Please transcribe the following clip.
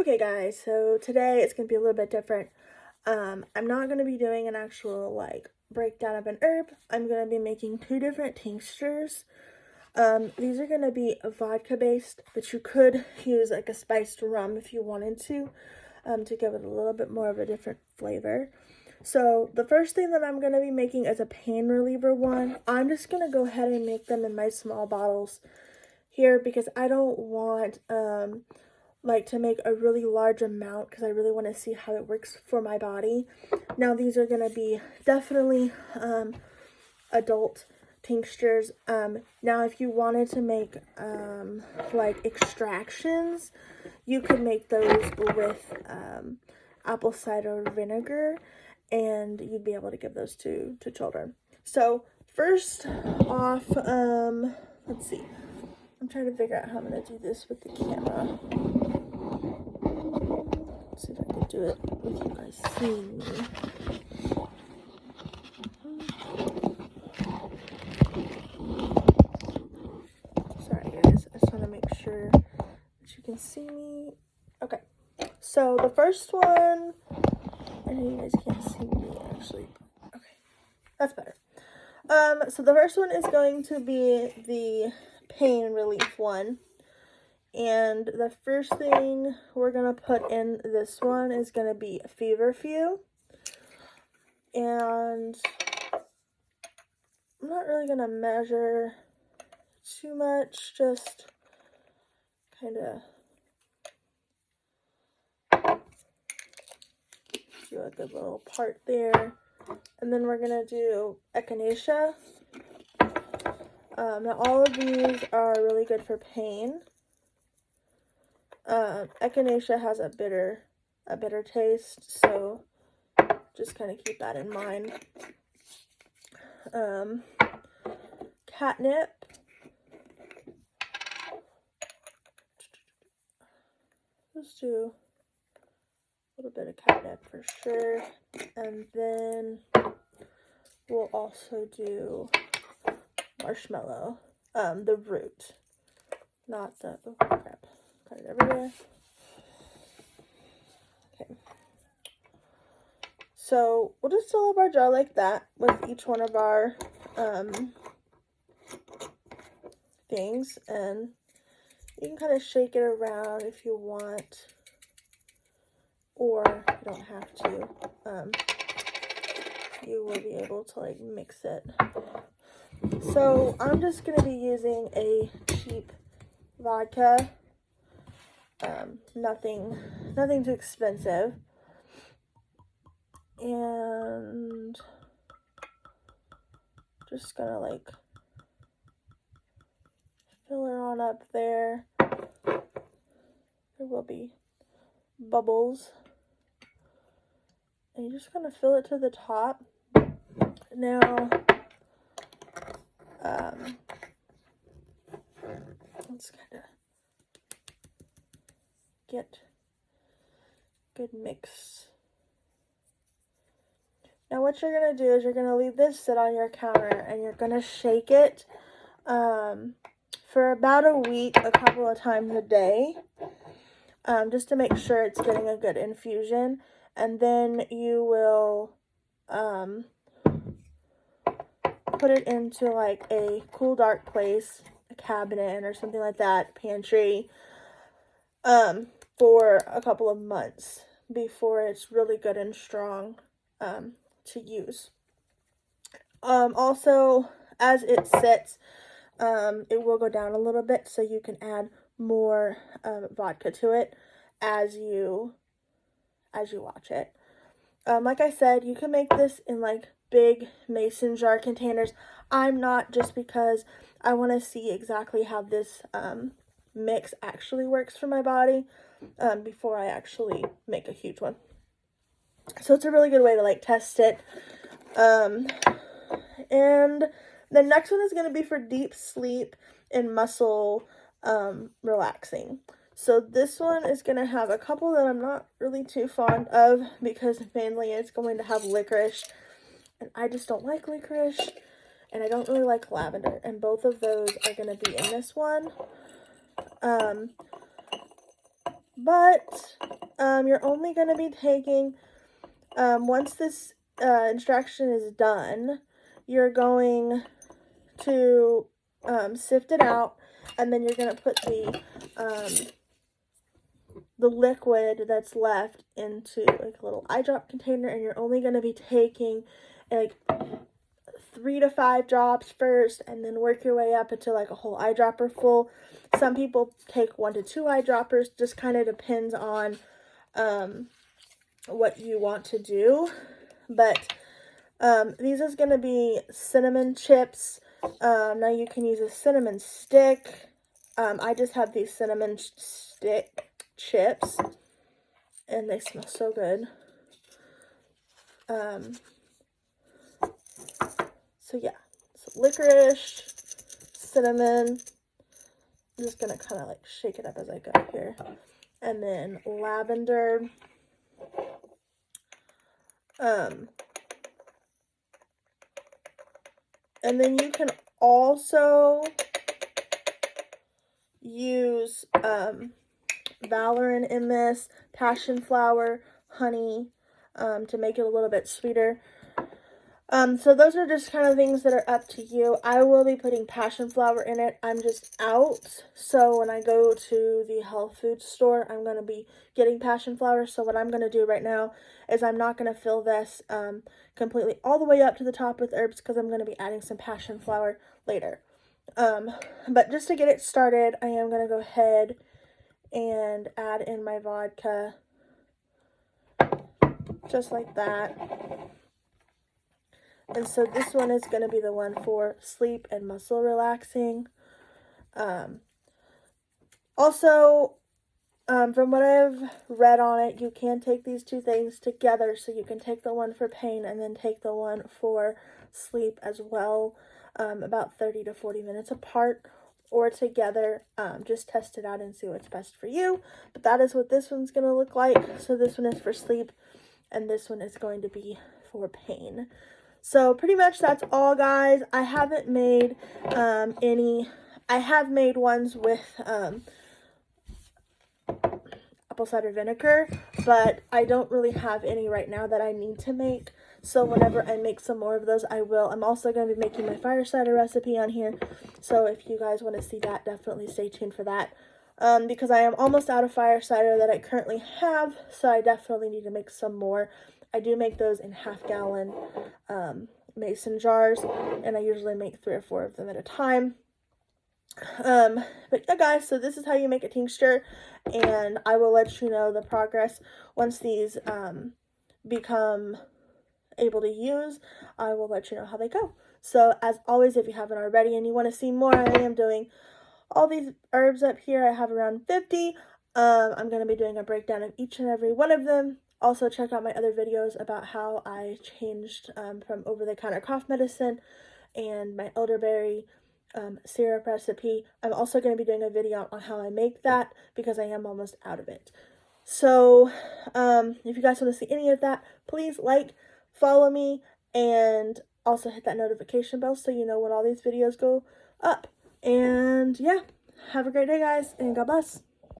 Okay guys, so today it's going to be a little bit different. I'm not going to be doing an actual breakdown of an herb. I'm going to be making two different tinctures. These are going to be vodka based, but you could use like a spiced rum if you wanted to give it a little bit more of a different flavor. So the first thing that I'm going to be making is a pain reliever one. I'm just going to go ahead and make them in my small bottles here because I don't want to make a really large amount because I really want to see how it works for my body. Now these are going to be definitely adult tinctures. Now if you wanted to make extractions, you could make those with apple cider vinegar, and you'd be able to give those to children. So first off, let's see. I'm trying to figure out how I'm going to do this with the camera. Let's see if I can do it with you guys seeing me. Sorry guys, I just want to make sure that you can see me. Okay, so the first one, I know you guys can't see me actually. Okay, that's better. So the first one is going to be the pain relief one. And the first thing we're going to put in this one is going to be feverfew. And I'm not really going to measure too much, just kind of do a good little part there. And then we're going to do echinacea. Now all of these are really good for pain. Echinacea has a bitter taste, so just kind of keep that in mind. Catnip. Let's do a little bit of catnip for sure. And then we'll also do marshmallow. The root. Not the, oh crap. Got it everywhere. Okay. So we'll just fill up our jar like that with each one of our things, and you can kind of shake it around if you want, or you don't have to. You will be able to mix it. So I'm just going to be using a cheap vodka. Nothing too expensive. And just gonna fill her on up there. There will be bubbles. And you're just gonna fill it to the top. Now, let's kind of get good mix. Now what you're going to do is you're going to leave this sit on your counter, and you're going to shake it for about a week, a couple of times a day, just to make sure it's getting a good infusion. And then you will put it into a cool, dark place, a cabinet or something like that, pantry, for a couple of months before it's really good and strong to use. Also, as it sits, it will go down a little bit, so you can add more vodka to it as you watch it. Like I said, you can make this in big mason jar containers. I'm not, just because I want to see exactly how this mix actually works for my body before I actually make a huge one. So it's a really good way to test it. And the next one is going to be for deep sleep and muscle relaxing. So this one is going to have a couple that I'm not really too fond of, because mainly it's going to have licorice, and I just don't like licorice, and I don't really like lavender, and both of those are going to be in this one. But you're only going to be taking, once this extraction is done, you're going to sift it out, and then you're going to put the liquid that's left into like a little eye drop container, and you're only going to be taking like 3 to 5 drops first, and then work your way up into like a whole eyedropper full. Some people take 1 to 2 eyedroppers, just kind of depends on what you want to do. But these is going to be cinnamon chips. Now you can use a cinnamon stick. I just have these cinnamon stick chips, and they smell so good. So yeah, so licorice, cinnamon. I'm just gonna kind of like shake it up as I go here, and then lavender. And then you can also use valerian in this, passion flower, honey, to make it a little bit sweeter. So those are just kind of things that are up to you. I will be putting passion flower in it. I'm just out, so when I go to the health food store, I'm going to be getting passion flower. So what I'm going to do right now is I'm not going to fill this completely all the way up to the top with herbs, because I'm going to be adding some passion flower later. But just to get it started, I am going to go ahead and add in my vodka, just like that. And so this one is going to be the one for sleep and muscle relaxing. Also, from what I've read on it, you can take these two things together. So you can take the one for pain and then take the one for sleep as well, about 30 to 40 minutes apart or together. Just test it out and see what's best for you. But that is what this one's going to look like. So this one is for sleep, and this one is going to be for pain. So pretty much that's all, guys. I haven't made any. I have made ones with apple cider vinegar, but I don't really have any right now that I need to make. So whenever I make some more of those, I will. I'm also going to be making my fire cider recipe on here. So if you guys want to see that, definitely stay tuned for that. Because I am almost out of fire cider that I currently have, so I definitely need to make some more. I do make those in half-gallon mason jars, and I usually make 3 or 4 of them at a time. But yeah, guys, so this is how you make a tincture, and I will let you know the progress once these become able to use. I will let you know how they go. So as always, if you haven't already and you want to see more, I am doing all these herbs up here. I have around 50. I'm going to be doing a breakdown of each and every one of them. Also, check out my other videos about how I changed from over-the-counter cough medicine and my elderberry syrup recipe. I'm also going to be doing a video on how I make that, because I am almost out of it. So, if you guys want to see any of that, please like, follow me, and also hit that notification bell so you know when all these videos go up. And yeah, have a great day, guys, and God bless.